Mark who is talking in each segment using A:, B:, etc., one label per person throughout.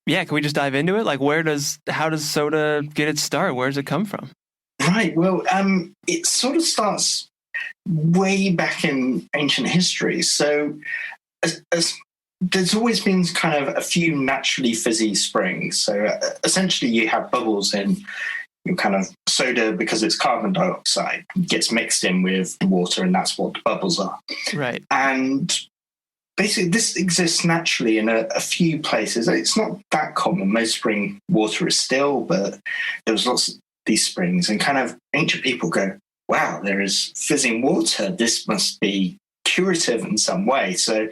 A: Yeah, can we just dive into it? Like, how does soda get its start? Where does it come from?
B: Right. Well, it sort of starts way back in ancient history. So, as there's always been kind of a few naturally fizzy springs. So, essentially, you have bubbles in your kind of soda because it's carbon dioxide gets mixed in with water, and that's what the bubbles are.
A: Right.
B: And basically, this exists naturally in a few places. It's not that common. Most spring water is still, but there was lots of these springs, and kind of ancient people go, wow, there is fizzing water. This must be curative in some way. So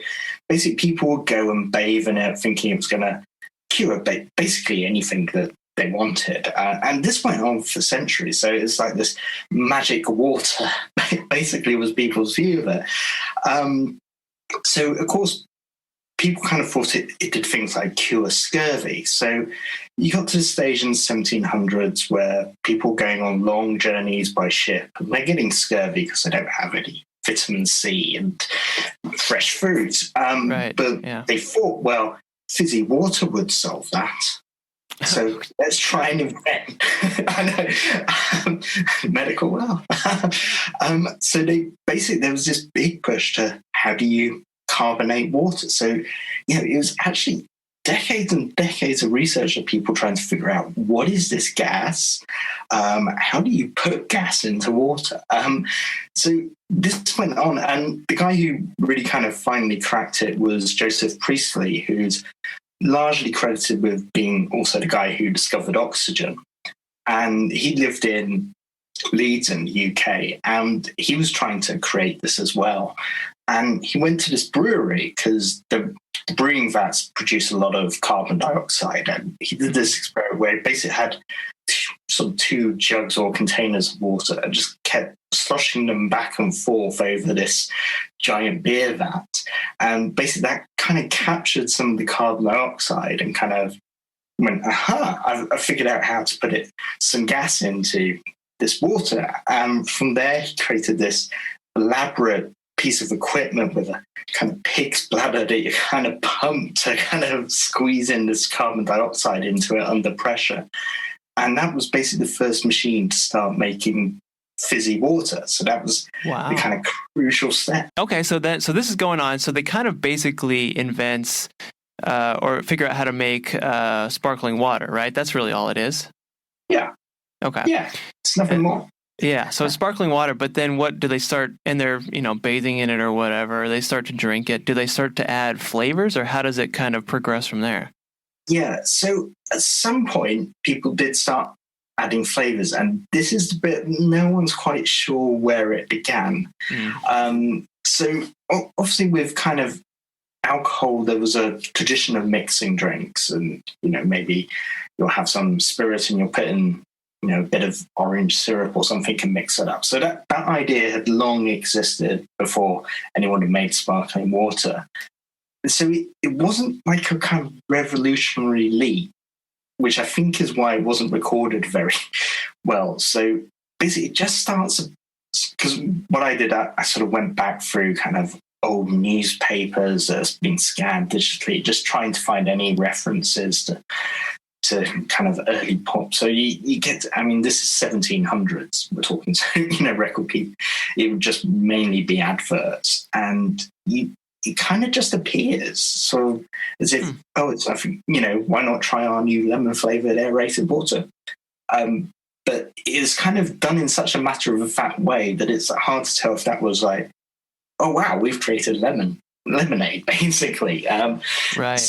B: basically, people would go and bathe in it, thinking it was going to cure basically anything that they wanted. And this went on for centuries. So it's like this magic water, basically, was people's view of it. So, of course, people kind of thought it did things like cure scurvy. So you got to the stage in the 1700s where people were going on long journeys by ship, and they're getting scurvy because they don't have any vitamin C and fresh fruit. But they thought, well, fizzy water would solve that. So let's try and invent medical wealth. So there was this big push to how do you carbonate water? So, it was actually decades and decades of research of people trying to figure out what is this gas? How do you put gas into water? So this went on, and the guy who really kind of finally cracked it was Joseph Priestley, who's largely credited with being also the guy who discovered oxygen. And he lived in Leeds in the UK, and he was trying to create this as well. And he went to this brewery because the brewing vats produce a lot of carbon dioxide. And he did this experiment where he basically had two jugs or containers of water and just kept sloshing them back and forth over this giant beer vat. And basically that kind of captured some of the carbon dioxide and kind of went, aha, I figured out how to put some gas into this water. And from there, he created this elaborate piece of equipment with a kind of pig's bladder that you kind of pump to kind of squeeze in this carbon dioxide into it under pressure. And that was basically the first machine to start making fizzy water. So that was the kind of crucial step.
A: Okay, so this is going on. So they kind of basically invents or figure out how to make sparkling water, right? That's really all it is.
B: Yeah.
A: Okay.
B: Yeah, it's nothing more.
A: Yeah, so sparkling water, but then what do they start, and they're, bathing in it or whatever, they start to drink it. Do they start to add flavors, or how does it kind of progress from there?
B: Yeah, so at some point, people did start adding flavors, and this is the bit no one's quite sure where it began. So obviously with kind of alcohol, there was a tradition of mixing drinks, and, maybe you'll have some spirit and you'll put in a bit of orange syrup or something and mix it up. So that idea had long existed before anyone had made sparkling water. So it wasn't like a kind of revolutionary leap, which I think is why it wasn't recorded very well. So basically it just starts, because what I did, I sort of went back through kind of old newspapers that's been scanned digitally, just trying to find any references to kind of early pop. So you get, this is 1700s. We're talking to, record keep. It would just mainly be adverts. And it kind of just appears sort of as if, it's nothing, why not try our new lemon flavored aerated water? But it is kind of done in such a matter of fact way that it's hard to tell if that was like, oh, wow, we've created lemonade, basically.
A: Right.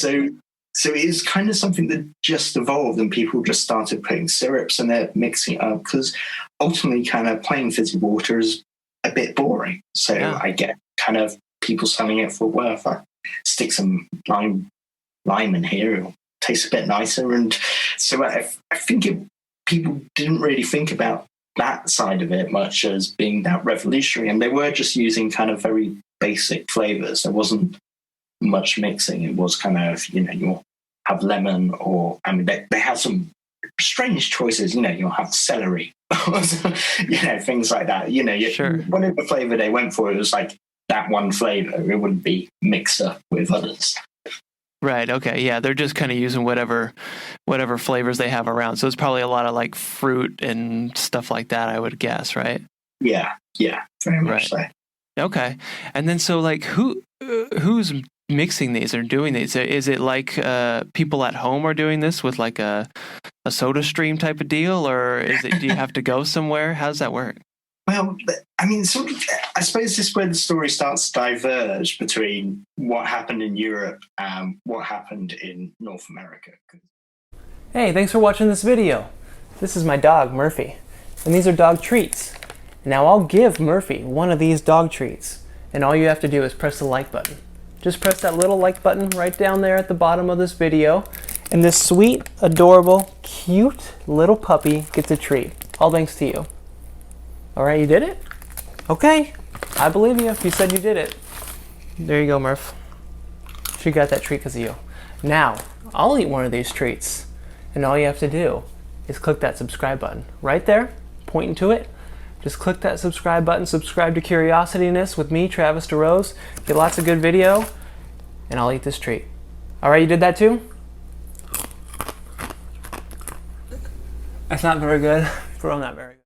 B: So it is kind of something that just evolved, and people just started putting syrups and they're mixing it up, because ultimately kind of plain fizzy water is a bit boring. So I get kind of people selling it for, well, if I stick some lime in here, it'll taste a bit nicer. And so I think people didn't really think about that side of it much as being that revolutionary. And they were just using kind of very basic flavors. There wasn't much mixing. It was kind of, you'll have lemon, or they have some strange choices. You'll have celery, things like that.
A: Sure.
B: Whatever flavor they went for, it was like that one flavor. It wouldn't be mixed up with others.
A: Right. Okay. Yeah, they're just kind of using whatever flavors they have around. So it's probably a lot of like fruit and stuff like that, I would guess, right?
B: Yeah, very much so.
A: Okay. And then so like who's mixing these or doing these? Is it like people at home are doing this with like a soda stream type of deal, or do you have to go somewhere? How does that work?
B: Well, I mean, sort of, I suppose this is where the story starts to diverge between what happened in Europe and what happened in North America.
C: Hey, thanks for watching this video. This is my dog, Murphy, and these are dog treats. Now I'll give Murphy one of these dog treats, and all you have to do is press the like button. Just press that little like button right down there at the bottom of this video, and this sweet, adorable, cute little puppy gets a treat. All thanks to you. Alright, you did it? Okay, I believe you if you said you did it. There you go, Murph. She got that treat because of you. Now, I'll eat one of these treats, and all you have to do is click that subscribe button. Right there, pointing to it. Just click that subscribe button, subscribe to Curiosityness with me, Travis DeRose. Get lots of good video, and I'll eat this treat. Alright, you did that too? That's not very good. For real, not very good.